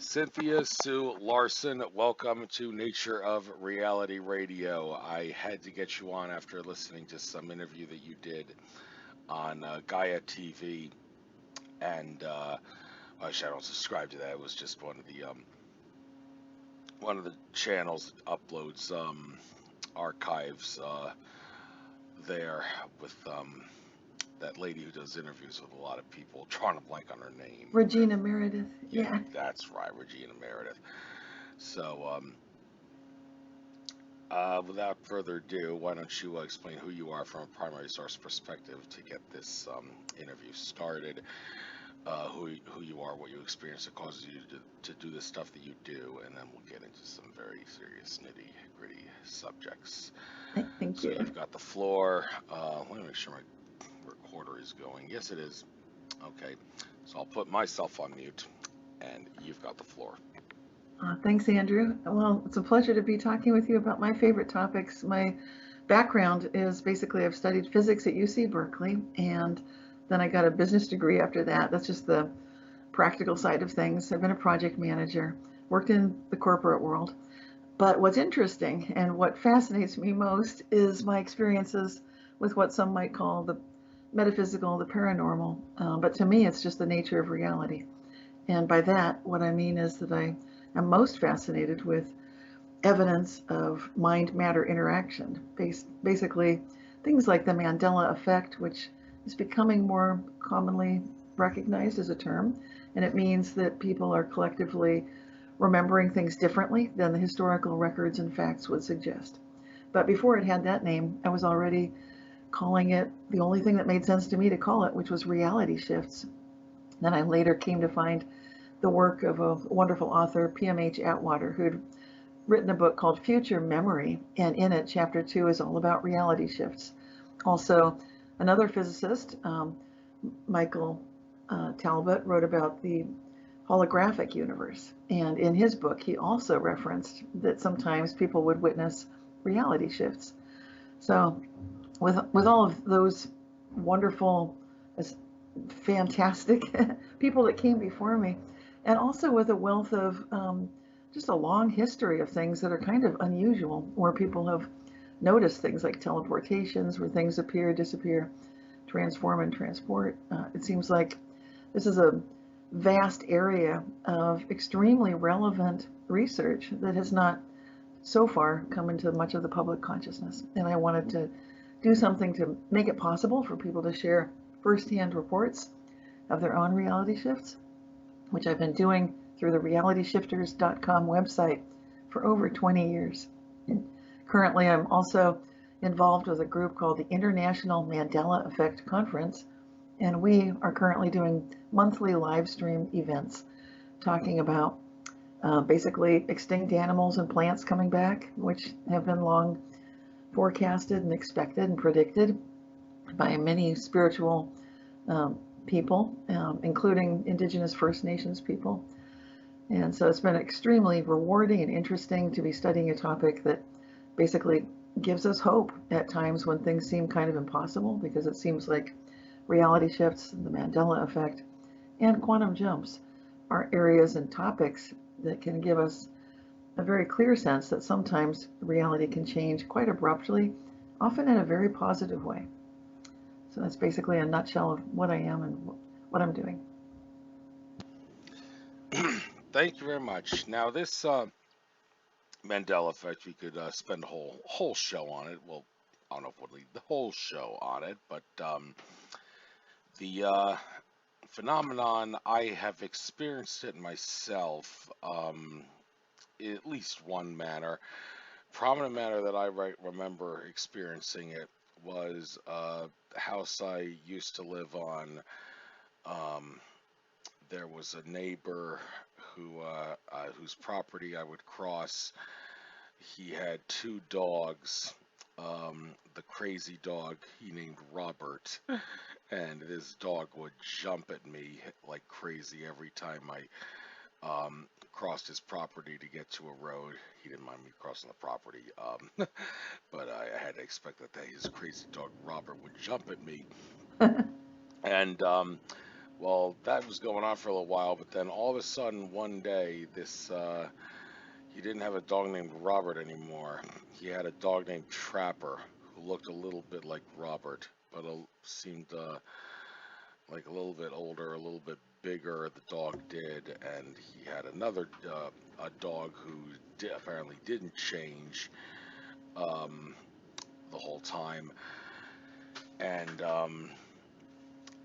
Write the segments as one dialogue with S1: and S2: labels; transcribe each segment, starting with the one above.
S1: Cynthia Sue Larson, welcome to Nature of Reality Radio. I had to get you on after listening to some interview that you did on Gaia TV, and actually I don't subscribe to that. It was just one of the channels that uploads archives there with that lady who does interviews with a lot of people. Trying to blank on her name.
S2: Regina Meredith.
S1: Yeah,
S2: Yeah.
S1: that's right, Regina Meredith. So, without further ado, why don't you explain who you are from a primary source perspective to get this interview started? Who you are, what you experience that causes you to do the stuff that you do, and then we'll get into some very serious, nitty gritty subjects.
S2: Thank
S1: So
S2: you.
S1: you've got the floor. Let me make sure my recorder is going. Yes, it is. Okay, so I'll put myself on mute, and you've got the floor.
S2: Thanks, Andrew. Well, it's a pleasure to be talking with you about my favorite topics. My background is basically I've studied physics at UC Berkeley, and then I got a business degree after that. That's just the practical side of things. I've been a project manager, worked in the corporate world. But what's interesting and what fascinates me most is my experiences with what some might call the metaphysical, the paranormal. But to me, it's just the nature of reality. And by that, what I mean is that I am most fascinated with evidence of mind matter interaction, basically things like the Mandela effect, which is becoming more commonly recognized as a term. And it means that people are collectively remembering things differently than the historical records and facts would suggest. But before it had that name, I was already calling it the only thing that made sense to me to call it, which was reality shifts. Then I later came to find the work of a wonderful author, PMH Atwater, who'd written a book called Future Memory, and in it, chapter 2 is all about reality shifts. Also, another physicist, Michael Talbot, wrote about the holographic universe, and in his book, he also referenced that sometimes people would witness reality shifts. So, with all of those wonderful, fantastic people that came before me, and also with a wealth of just a long history of things that are kind of unusual, where people have noticed things like teleportations, where things appear, disappear, transform, and transport. It seems like this is a vast area of extremely relevant research that has not so far come into much of the public consciousness. And I wanted to do something to make it possible for people to share firsthand reports of their own reality shifts, which I've been doing through the realityshifters.com website for over 20 years. And currently, I'm also involved with a group called the International Mandela Effect Conference, and we are currently doing monthly live stream events talking about basically extinct animals and plants coming back, which have been long forecasted and expected and predicted by many spiritual people, including Indigenous First Nations people. And so it's been extremely rewarding and interesting to be studying a topic that basically gives us hope at times when things seem kind of impossible, because it seems like reality shifts, the Mandela effect, and quantum jumps are areas and topics that can give us a very clear sense that sometimes reality can change quite abruptly, often in a very positive way. So that's basically a nutshell of what I am and what I'm doing.
S1: Thank you very much. Now, this Mandela effect, we could spend a whole show on it. Well, I don't know if we'll leave the whole show on it, but the phenomenon, I have experienced it myself, in at least one manner. Prominent manner that I remember experiencing it was the house I used to live on. Um, there was a neighbor whose property I would cross. He had two dogs. The crazy dog he named Robert, and this dog would jump at me like crazy every time I crossed his property to get to a road. He didn't mind me crossing the property, but I had to expect that his crazy dog Robert would jump at me. And Well, that was going on for a little while, but then all of a sudden one day, he didn't have a dog named Robert anymore. He had a dog named Trapper who looked a little bit like Robert, but seemed like a little bit older, a little bit bigger. The dog did, and he had another a dog who apparently didn't change um, the whole time. And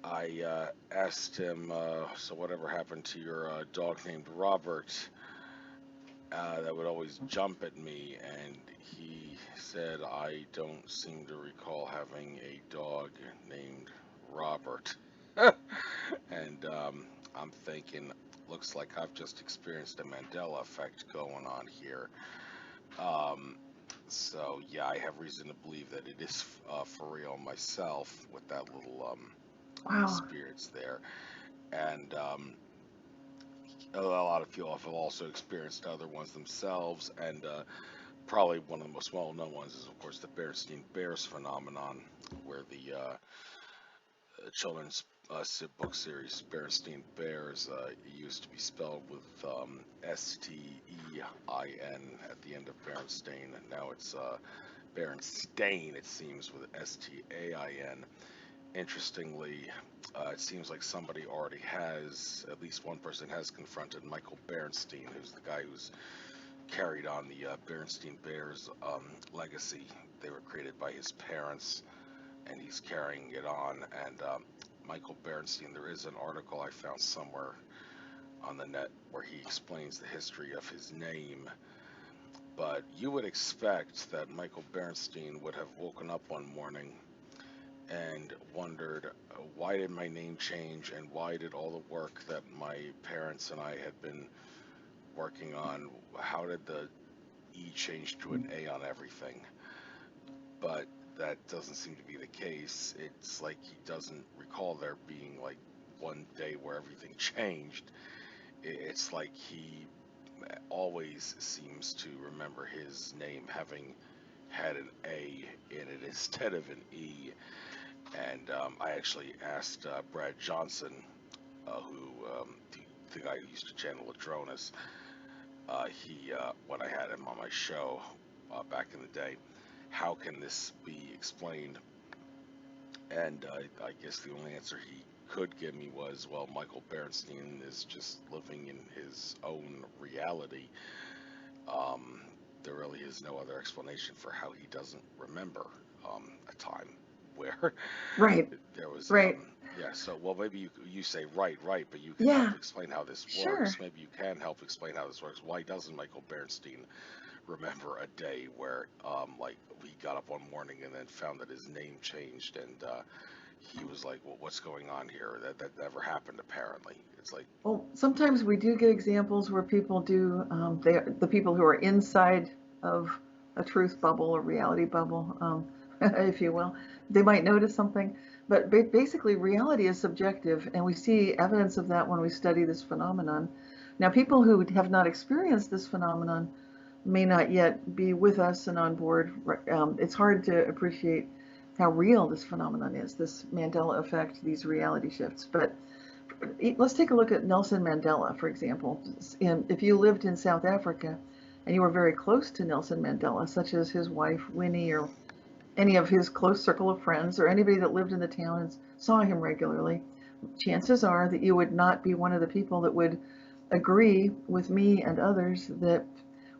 S1: I asked him, so whatever happened to your dog named Robert that would always jump at me? And he said, I don't seem to recall having a dog named Robert. And I'm thinking, looks like I've just experienced a Mandela effect going on here. Um, so yeah, I have reason to believe that it is for real myself with that little
S2: Wow.
S1: experience there. And a lot of people have also experienced other ones themselves. And probably one of the most well-known ones is, of course, the Berenstein Bears phenomenon, where the children's book series Berenstein Bears used to be spelled with Stein at the end of Berenstain, and now it's Berenstain, it seems, with Stain. Interestingly, it seems like somebody already has, at least one person has confronted Michael Berenstein, who's the guy who's carried on the Berenstein Bears legacy. They were created by his parents, and he's carrying it on. And Michael Berenstein, there is an article I found somewhere on the net where he explains the history of his name. But you would expect that Michael Berenstein would have woken up one morning and wondered, why did my name change, and why did all the work that my parents and I had been working on, how did the E change to an A on everything? But that doesn't seem to be the case. It's like he doesn't recall there being like one day where everything changed. It's like he always seems to remember his name having had an A in it instead of an E. And I actually asked Brad Johnson, the guy who used to channel Ladronis, when I had him on my show back in the day, how can this be explained? And I guess the only answer he could give me was, well, Michael Berenstein is just living in his own reality. Um, there really is no other explanation for how he doesn't remember a time where
S2: Right.
S1: there was,
S2: Right.
S1: yeah. So, well, maybe you say right, but you can help
S2: Yeah.
S1: explain how this
S2: Sure.
S1: works. Maybe you can help explain how this works. Why doesn't Michael Berenstein remember a day where, like, he got up one morning and then found that his name changed, and he was like, "Well, what's going on here?" That never happened, apparently. It's like,
S2: Well, sometimes we do get examples where people do, the people who are inside of a truth bubble, a reality bubble, if you will, they might notice something. But basically, reality is subjective, and we see evidence of that when we study this phenomenon. Now, people who have not experienced this phenomenon may not yet be with us and on board. It's hard to appreciate how real this phenomenon is, this Mandela effect, these reality shifts. But let's take a look at Nelson Mandela, for example. If you lived in South Africa and you were very close to Nelson Mandela, such as his wife Winnie or any of his close circle of friends or anybody that lived in the town and saw him regularly, chances are that you would not be one of the people that would agree with me and others that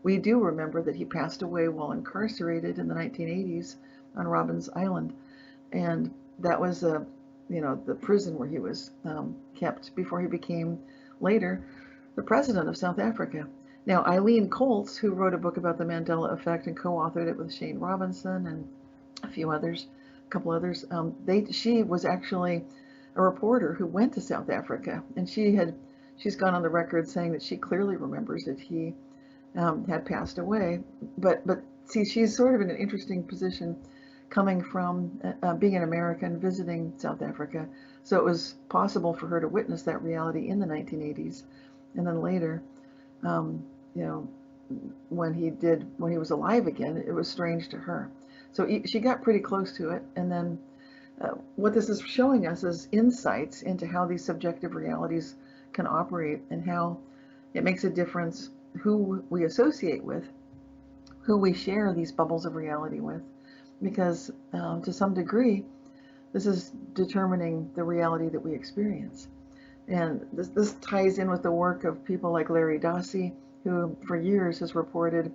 S2: we do remember that he passed away while incarcerated in the 1980s on Robben Island. And that was the prison where he was kept before he became later the president of South Africa. Now, Eileen Colts, who wrote a book about the Mandela effect and co-authored it with Shane Robinson and a few others, a couple others, she was actually a reporter who went to South Africa, and she's gone on the record saying that she clearly remembers that he had passed away. But see, she's sort of in an interesting position coming from being an American visiting South Africa. So it was possible for her to witness that reality in the 1980s. And then later, um, you know, when he was alive again, it was strange to her. So she got pretty close to it. And then What this is showing us is insights into how these subjective realities can operate and how it makes a difference who we associate with, who we share these bubbles of reality with, because to some degree, this is determining the reality that we experience. And this ties in with the work of people like Larry Dossey, who for years has reported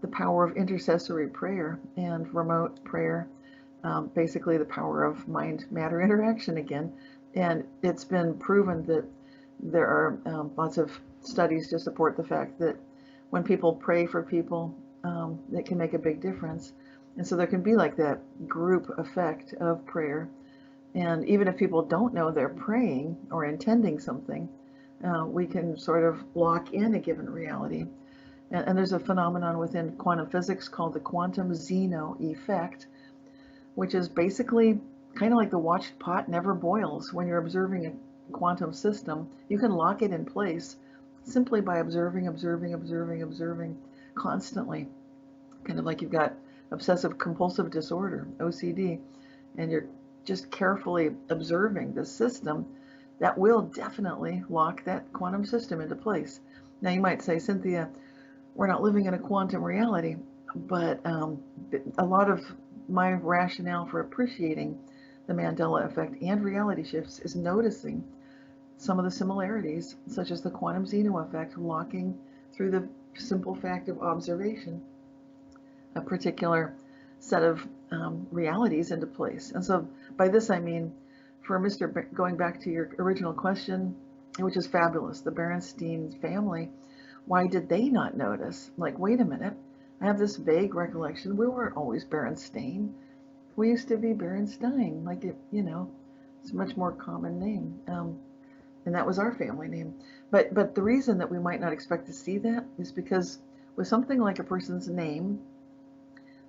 S2: the power of intercessory prayer and remote prayer, basically the power of mind-matter interaction again. And it's been proven that there are lots of studies to support the fact that when people pray for people, it can make a big difference. And so there can be like that group effect of prayer. And even if people don't know they're praying or intending something, we can sort of lock in a given reality. And there's a phenomenon within quantum physics called the quantum Zeno effect, which is basically kind of like the watched pot never boils. When you're observing a quantum system, you can lock it in place simply by observing constantly. Kind of like you've got obsessive compulsive disorder, OCD, and you're just carefully observing the system. That will definitely lock that quantum system into place. Now you might say, Cynthia, we're not living in a quantum reality, but a lot of my rationale for appreciating the Mandela effect and reality shifts is noticing some of the similarities, such as the quantum Zeno effect, locking through the simple fact of observation a particular set of realities into place. And so by this I mean, for going back to your original question, which is fabulous, the Berenstein family, why did they not notice? Like, wait a minute, I have this vague recollection. We weren't always Berenstain. We used to be Berenstein. Like, it's a much more common name. And that was our family name. But the reason that we might not expect to see that is because with something like a person's name,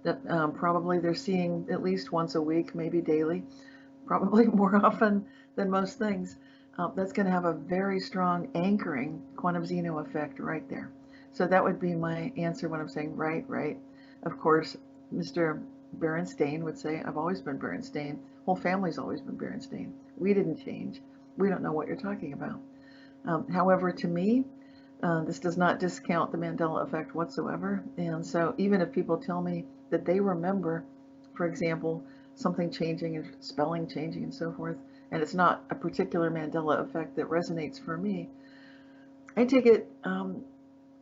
S2: that probably they're seeing at least once a week, maybe daily, probably more often than most things, that's going to have a very strong anchoring quantum Zeno effect right there. So that would be my answer when I'm saying right. Of course, Mr. Berenstain would say, I've always been Berenstain. Whole family's always been Berenstain. We didn't change. We don't know what you're talking about. However, to me, this does not discount the Mandela effect whatsoever. And so even if people tell me that they remember, for example, something changing and spelling changing and so forth, and it's not a particular Mandela effect that resonates for me, I take it,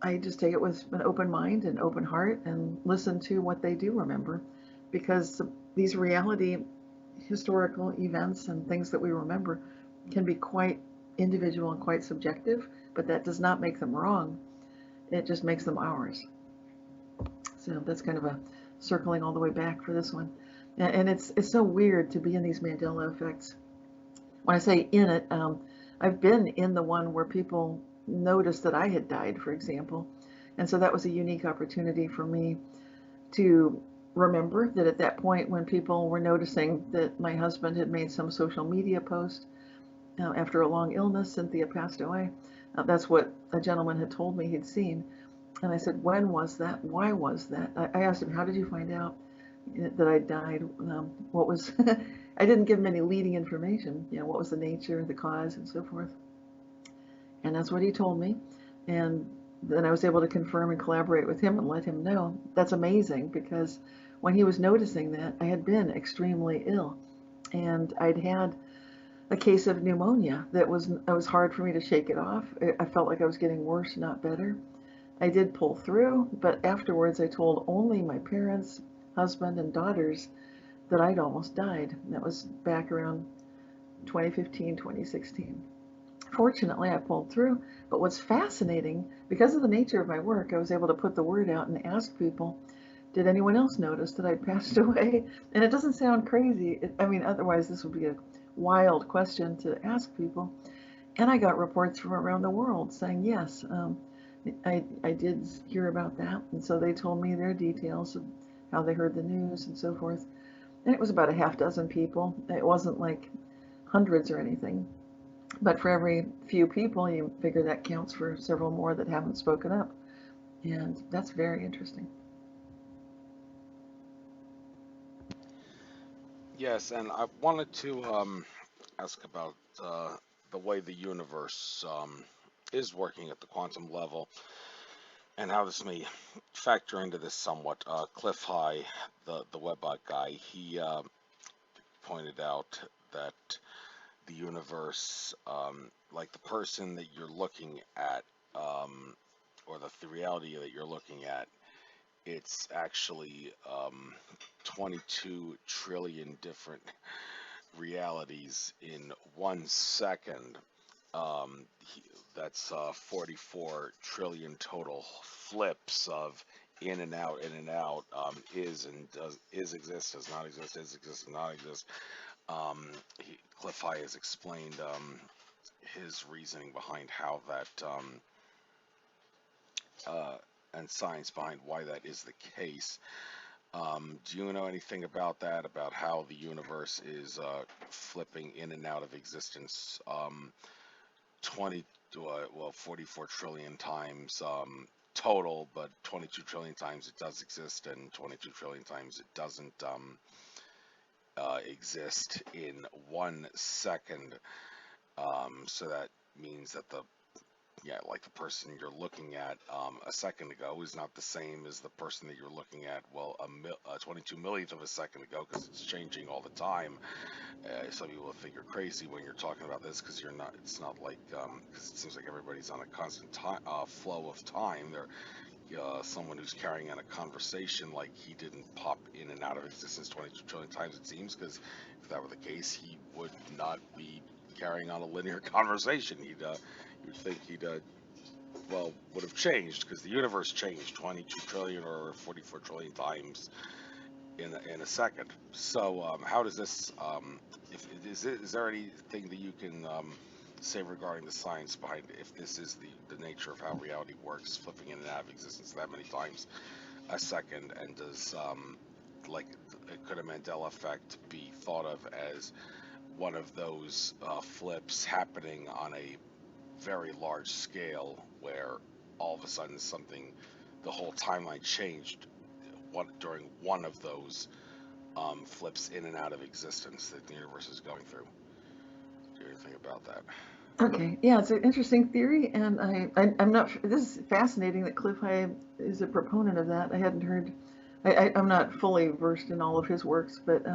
S2: I just take it with an open mind and open heart and listen to what they do remember, because these reality historical events and things that we remember can be quite individual and quite subjective, but that does not make them wrong. It just makes them ours. So that's kind of a circling all the way back for this one. And it's so weird to be in these Mandela effects. When I say in it, I've been in the one where people noticed that I had died, for example. And so that was a unique opportunity for me to remember that at that point when people were noticing that my husband had made some social media post after a long illness, Cynthia passed away. That's what a gentleman had told me he'd seen. And I said, when was that? Why was that? I asked him, how did you find out that I died? What was, I didn't give him any leading information, what was the nature, the cause, and so forth. And that's what he told me. And then I was able to confirm and collaborate with him and let him know. That's amazing, because when he was noticing that, I had been extremely ill. And I'd had a case of pneumonia it was hard for me to shake it off. I felt like I was getting worse, not better. I did pull through, but afterwards I told only my parents, husband, and daughters that I'd almost died. That was back around 2015, 2016. Fortunately, I pulled through, but what's fascinating, because of the nature of my work, I was able to put the word out and ask people, did anyone else notice that I'd passed away? And it doesn't sound crazy. Otherwise this would be a wild question to ask people. And I got reports from around the world saying, yes, I did hear about that. And so they told me their details of how they heard the news and so forth. And it was about a half dozen people. It wasn't like hundreds or anything. But for every few people, you figure that counts for several more that haven't spoken up. And that's very interesting.
S1: Yes, and I wanted to ask about the way the universe is working at the quantum level and how this may factor into this somewhat. Cliff High, the Webbot guy, he pointed out that the universe, like the person that you're looking at, or the reality that you're looking at, it's actually 22 trillion different realities in 1 second. Um, he, that's 44 trillion total flips of in and out, is and does, is exist, does not exist, is exist, does not exist. Cliff High has explained his reasoning behind how that, uh, and science behind why that is the case. Do you know anything about that? About how the universe is flipping in and out of existence 20, 44 trillion times total, but 22 trillion times it does exist, and 22 trillion times it doesn't exist in 1 second. So that means that like the person you're looking at a second ago is not the same as the person that you're looking at, well, a 22 millionth of a second ago, because it's changing all the time. Some people will think you're crazy when you're talking about this, because you're not. It's not like, because it seems like everybody's on a constant flow of time. Someone who's carrying on a conversation, like, he didn't pop in and out of existence 22 trillion times, it seems, because if that were the case, he would not be carrying on a linear conversation. You'd think he'd would have changed, because the universe changed 22 trillion or 44 trillion times in a second. So how does this, if is there anything that you can say regarding the science behind it, if this is the nature of how reality works, flipping in and out of existence that many times a second, and does like could a Mandela effect be thought of as one of those flips happening on a very large scale, where all of a sudden the whole timeline changed during one of those flips in and out of existence that the universe is going through? Do you know anything about that?
S2: Okay, yeah, it's an interesting theory, and I'm not. This is fascinating that Cliff High is a proponent of that. I hadn't heard. I'm not fully versed in all of his works, but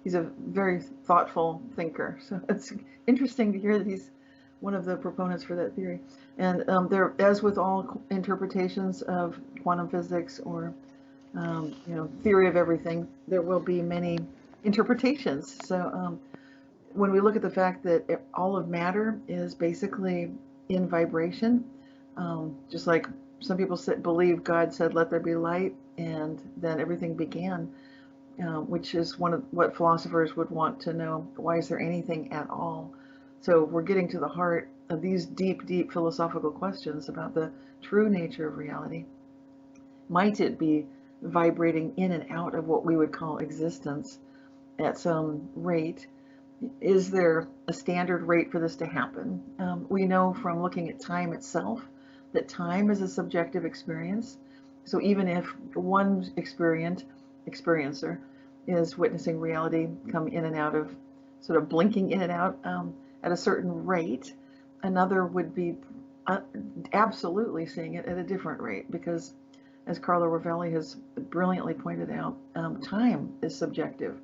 S2: he's a very thoughtful thinker. So it's interesting to hear that he's one of the proponents for that theory. And there, as with all interpretations of quantum physics or theory of everything, there will be many interpretations. So when we look at the fact that all of matter is basically in vibration, just like some people believe God said, "Let there be light," and then everything began, which is one of what philosophers would want to know. Why is there anything at all? So we're getting to the heart of these deep, deep philosophical questions about the true nature of reality. Might it be vibrating in and out of what we would call existence at some rate? Is there a standard rate for this to happen? We know from looking at time itself that time is a subjective experience. So even if one experiencer is witnessing reality come in and out of, sort of blinking in and out at a certain rate, another would be absolutely seeing it at a different rate, because, as Carlo Rovelli has brilliantly pointed out, time is subjective.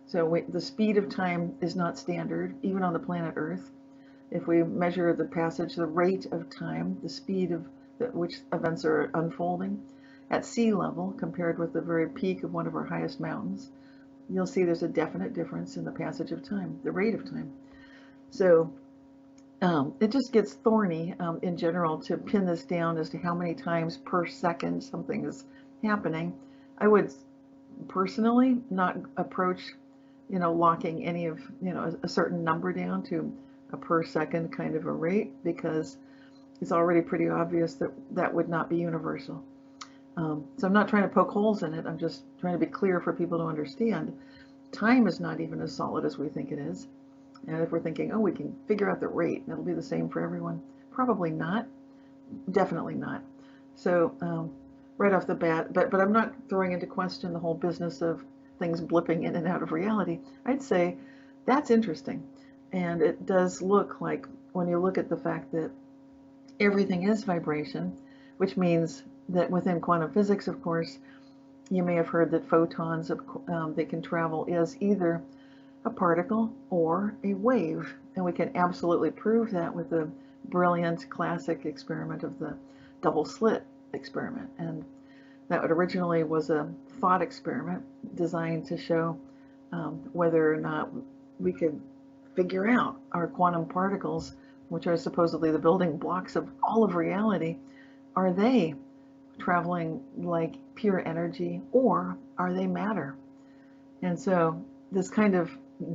S2: So the speed of time is not standard, even on the planet Earth. If we measure the passage, the rate of time, the speed of which events are unfolding at sea level compared with the very peak of one of our highest mountains, you'll see there's a definite difference in the passage of time, the rate of time. So it just gets thorny in general to pin this down as to how many times per second something is happening. I would personally not approach locking any of, a certain number down to a per second kind of a rate, because it's already pretty obvious that that would not be universal. So I'm not trying to poke holes in it. I'm just trying to be clear for people to understand. Time is not even as solid as we think it is. And if we're thinking, oh, we can figure out the rate and it'll be the same for everyone, probably not. Definitely not. So right off the bat, but I'm not throwing into question the whole business of things blipping in and out of reality, I'd say that's interesting. And it does look like, when you look at the fact that everything is vibration, which means that within quantum physics, of course, you may have heard that photons that can travel is either a particle or a wave. And we can absolutely prove that with the brilliant classic experiment of the double slit experiment. And that originally was a thought experiment designed to show whether or not we could figure out our quantum particles, which are supposedly the building blocks of all of reality. Are they traveling like pure energy, or are they matter? And so this kind of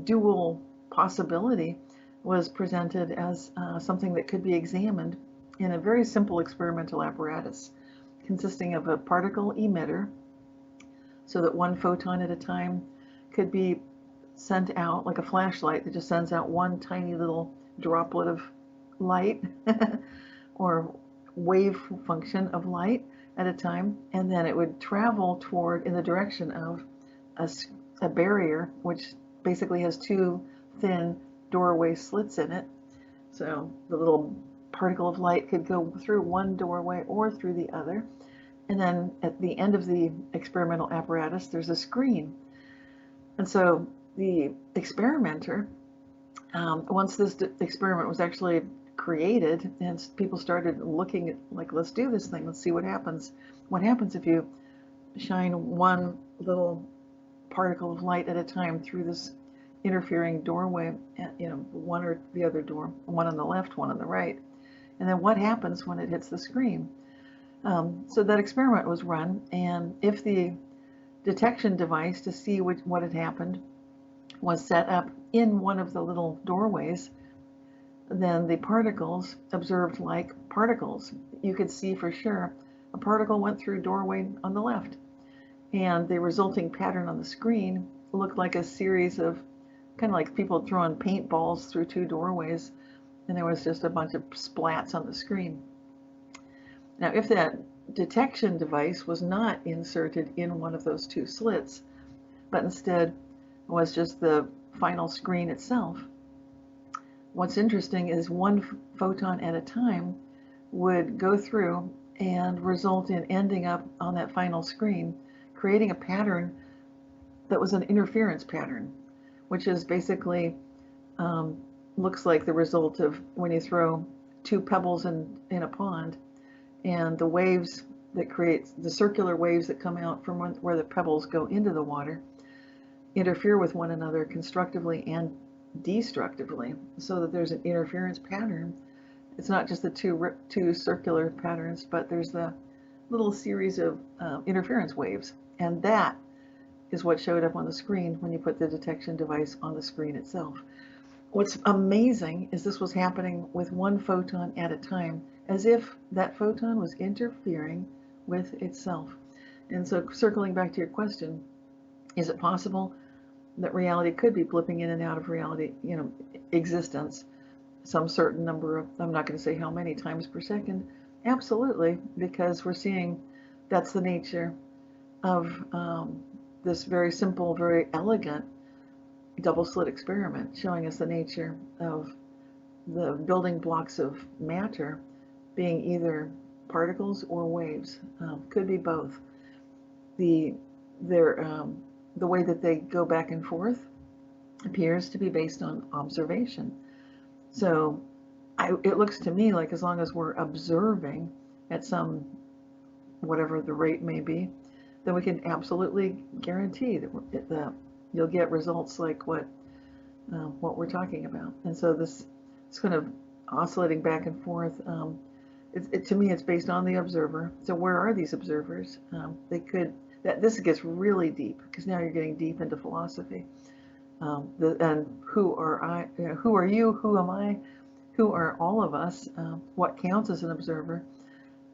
S2: dual possibility was presented as something that could be examined in a very simple experimental apparatus consisting of a particle emitter, so that one photon at a time could be sent out like a flashlight that just sends out one tiny little droplet of light or wave function of light at a time, and then it would travel toward in the direction of a barrier, which basically has two thin doorway slits in it. So the little particle of light could go through one doorway or through the other. And then at the end of the experimental apparatus, there's a screen. And so the experimenter, once this experiment was actually created and people started looking at, like, let's do this thing, let's see what happens. What happens if you shine one little particle of light at a time through this interfering doorway, one or the other door, one on the left, one on the right, and then what happens when it hits the screen? So that experiment was run, and if the detection device to see what had happened was set up in one of the little doorways, then the particles observed like particles. You could see for sure a particle went through doorway on the left, and the resulting pattern on the screen looked like a series of kind of like people throwing paintballs through two doorways, and there was just a bunch of splats on the screen. Now, if that detection device was not inserted in one of those two slits, but instead was just the final screen itself, what's interesting is one photon at a time would go through and result in ending up on that final screen, creating a pattern that was an interference pattern, which is basically looks like the result of when you throw two pebbles in a pond, and the waves that create the circular waves that come out from where the pebbles go into the water interfere with one another constructively and destructively, so that there's an interference pattern. It's not just the two circular patterns, but there's the little series of interference waves, and that is what showed up on the screen when you put the detection device on the screen itself. What's amazing is this was happening with one photon at a time, as if that photon was interfering with itself. And so, circling back to your question, is it possible that reality could be blipping in and out of reality, existence, some certain number of, I'm not going to say how many times per second? Absolutely, because we're seeing that's the nature of this very simple, very elegant double slit experiment, showing us the nature of the building blocks of matter being either particles or waves. Could be both. The way that they go back and forth appears to be based on observation. So it looks to me like as long as we're observing at some, whatever the rate may be, then we can absolutely guarantee that you'll get results like what we're talking about. And so this kind of oscillating back and forth, to me, it's based on the observer. So where are these observers? This gets really deep, because now you're getting deep into philosophy. And who are I? Who are you? Who am I? Who are all of us? What counts as an observer?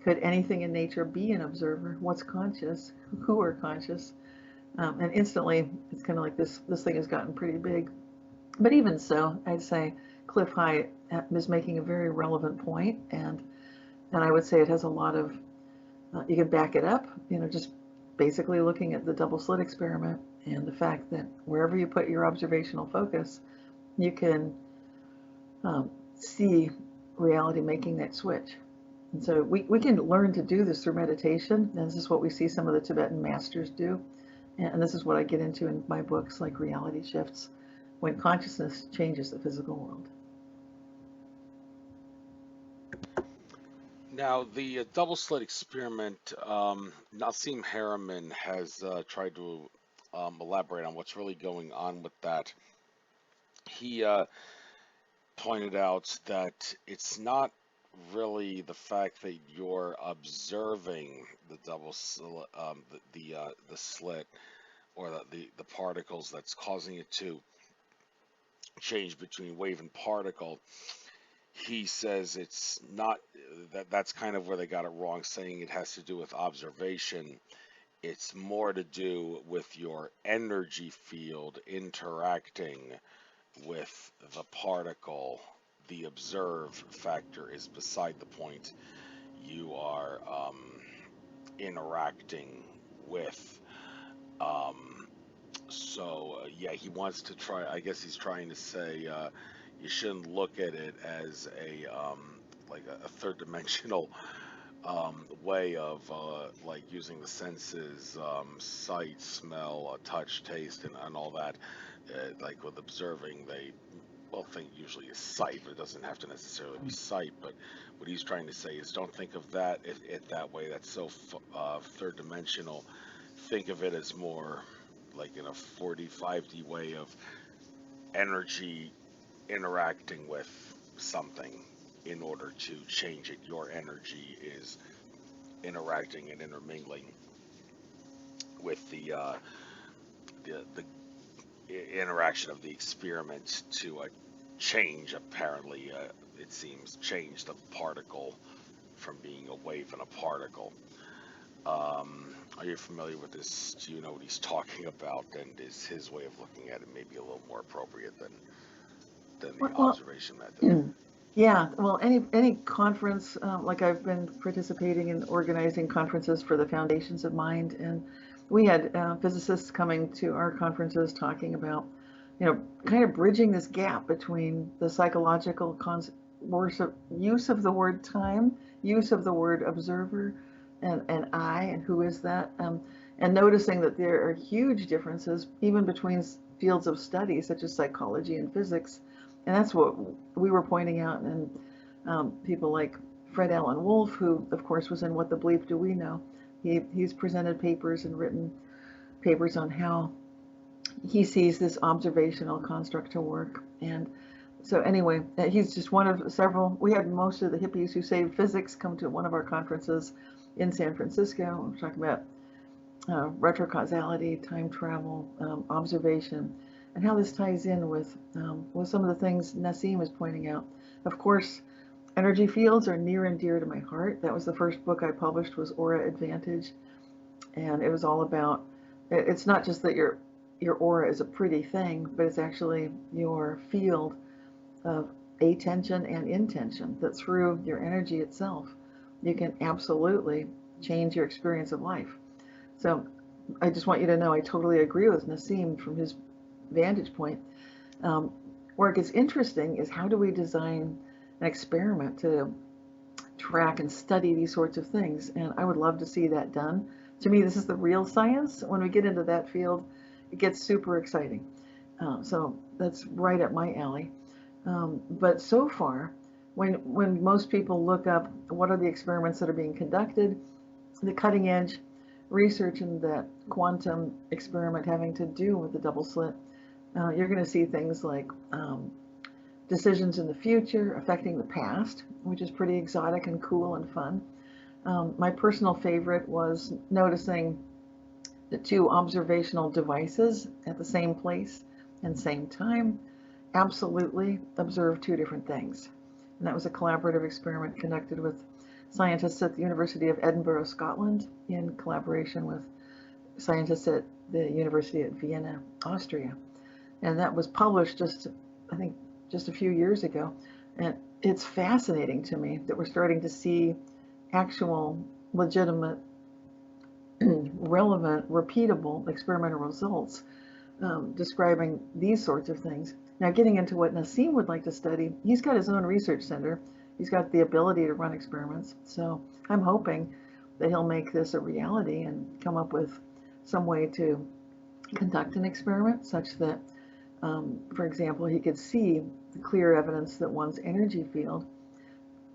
S2: Could anything in nature be an observer? What's conscious? Who are conscious? And instantly, it's kind of like this thing has gotten pretty big. But even so, I'd say Cliff High is making a very relevant point, and I would say it has a lot of, you can back it up, just basically looking at the double slit experiment and the fact that wherever you put your observational focus, you can see reality making that switch. And so we can learn to do this through meditation. And this is what we see some of the Tibetan masters do. And this is what I get into in my books, like Reality Shifts, when consciousness changes the physical world.
S1: Now, the double slit experiment, Nassim Harriman has tried to elaborate on what's really going on with that. He pointed out that it's not really the fact that you're observing the double slit, the slit or the particles that's causing it to change between wave and particle. He says it's not that's kind of where they got it wrong, saying it has to do with observation. It's more to do with your energy field interacting with the particle. The observe factor is beside the point. You are interacting with. Yeah, he wants to try. I guess he's trying to say you shouldn't look at it as a like a third dimensional way of like using the senses, sight, smell, touch, taste, and all that. Like with observing, they well think usually is sight, but it doesn't have to necessarily be sight. But what he's trying to say is don't think of that it that way. That's so third dimensional. Think of it as more like in a 45D way of energy interacting with something in order to change it. Your energy is interacting and intermingling with the interaction of the experiment to change, apparently, it seems, change the particle from being a wave and a particle. Are you familiar with this? Do you know what he's talking about? And is his way of looking at it maybe a little more appropriate than the
S2: Well,
S1: observation method?
S2: yeah. Well, any conference, like I've been participating in organizing conferences for the Foundations of Mind, and we had physicists coming to our conferences talking about, kind of bridging this gap between the psychological use of the word time, use of the word observer, and I, and who is that, and noticing that there are huge differences even between fields of study such as psychology and physics. And that's what we were pointing out. And people like Fred Allen Wolf, who of course was in What the Bleep Do We Know, he's presented papers and written papers on how he sees this observational construct to work. And so anyway, he's just one of several. We had most of the hippies who saved physics come to one of our conferences in San Francisco. We're talking about retrocausality, time travel, observation, and how this ties in with some of the things Nassim is pointing out. Of course, energy fields are near and dear to my heart. That was the first book I published, was Aura Advantage, and it was all about. It's not just that your aura is a pretty thing, but it's actually your field of attention and intention. That through your energy itself, you can absolutely change your experience of life. So I just want you to know I totally agree with Nassim from his vantage point. Where it gets interesting is how do we design an experiment to track and study these sorts of things? And I would love to see that done. To me, this is the real science. When we get into that field, it gets super exciting. So that's right up my alley. But so far, when most people look up what are the experiments that are being conducted, the cutting edge research in that quantum experiment having to do with the double slit, you're going to see things like decisions in the future affecting the past, which is pretty exotic and cool and fun. My personal favorite was noticing the two observational devices at the same place and same time absolutely observe two different things. And that was a collaborative experiment conducted with scientists at the University of Edinburgh, Scotland, in collaboration with scientists at the University of Vienna, Austria. And that was published I think, just a few years ago. And it's fascinating to me that we're starting to see actual legitimate relevant, repeatable experimental results describing these sorts of things. Now, getting into what Nassim would like to study, he's got his own research center. He's got the ability to run experiments. So I'm hoping that he'll make this a reality and come up with some way to conduct an experiment such that, for example, he could see the clear evidence that one's energy field,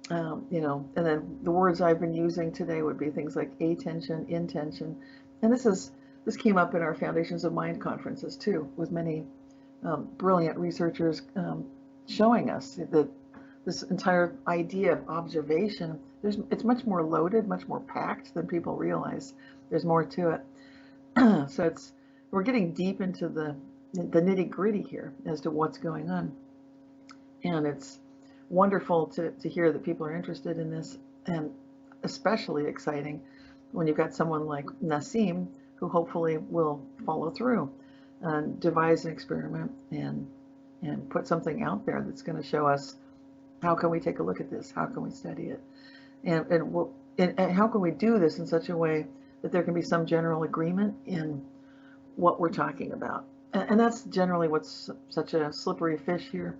S2: and then the words I've been using today would be things like attention, intention, and this came up in our Foundations of Mind conferences too, with many brilliant researchers showing us that this entire idea of observation, it's much more loaded, much more packed than people realize. There's more to it. So we're getting deep into the nitty gritty here as to what's going on, and it's wonderful to hear that people are interested in this, and especially exciting when you've got someone like Nassim who hopefully will follow through and devise an experiment and put something out there that's going to show us how can we take a look at this, how can we study it, and how can we do this in such a way that there can be some general agreement in what we're talking about. And that's generally what's such a slippery fish here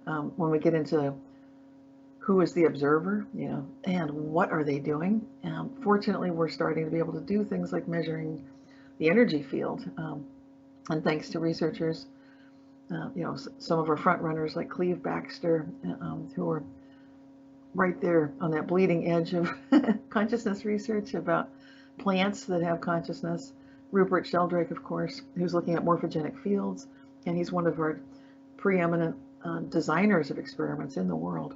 S2: when we get into who is the observer, and what are they doing. Fortunately, we're starting to be able to do things like measuring the energy field, and thanks to researchers, some of our front runners like Cleve Baxter, who are right there on that bleeding edge of consciousness research about plants that have consciousness. Rupert Sheldrake, of course, who's looking at morphogenic fields, and he's one of our preeminent designers of experiments in the world.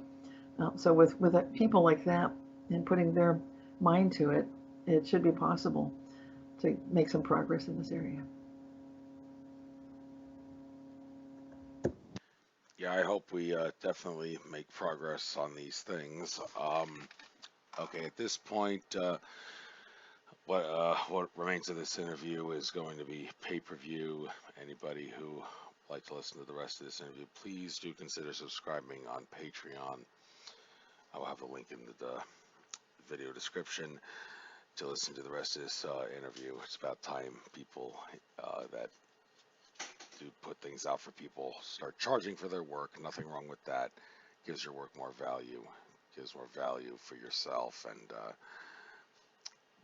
S2: So with people like that and putting their mind to it, it should be possible to make some progress in this area.
S1: Yeah, I hope we definitely make progress on these things. Okay, at this point, what remains of this interview is going to be pay-per-view. Anybody who would like to listen to the rest of this interview, please do consider subscribing on Patreon. I will have a link in the video description to listen to the rest of this interview. It's about time people that do put things out for people start charging for their work. Nothing wrong with that. Gives your work more value. Gives more value for yourself. And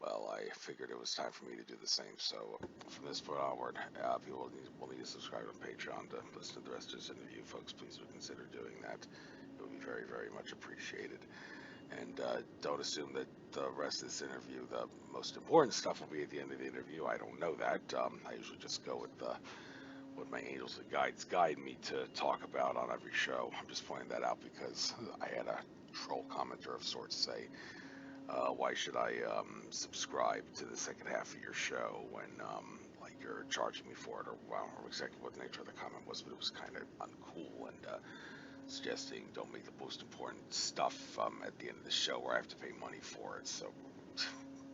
S1: well, I figured it was time for me to do the same. So from this point onward, people will need to subscribe on Patreon to listen to the rest of this interview. Folks, please do consider doing that. It would be very, very much appreciated. And don't assume that the rest of this interview, the most important stuff, will be at the end of the interview. I don't know that. I usually just go with what my angels and guides guide me to talk about on every show. I'm just pointing that out because I had a troll commenter of sorts say, why should I subscribe to the second half of your show when like you're charging me for it, or well, I don't know exactly what the nature of the comment was, but it was kind of uncool and suggesting don't make the most important stuff at the end of the show where I have to pay money for it. So,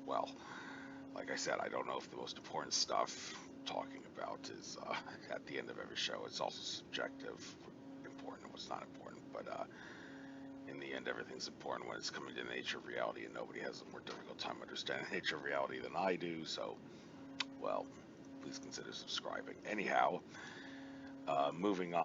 S1: well, like I said, I don't know if the most important stuff talking about is at the end of every show. It's also subjective, important and what's not important, but in the end, everything's important when it's coming to the nature of reality, and nobody has a more difficult time understanding the nature of reality than I do. So, well, please consider subscribing. Anyhow, moving on.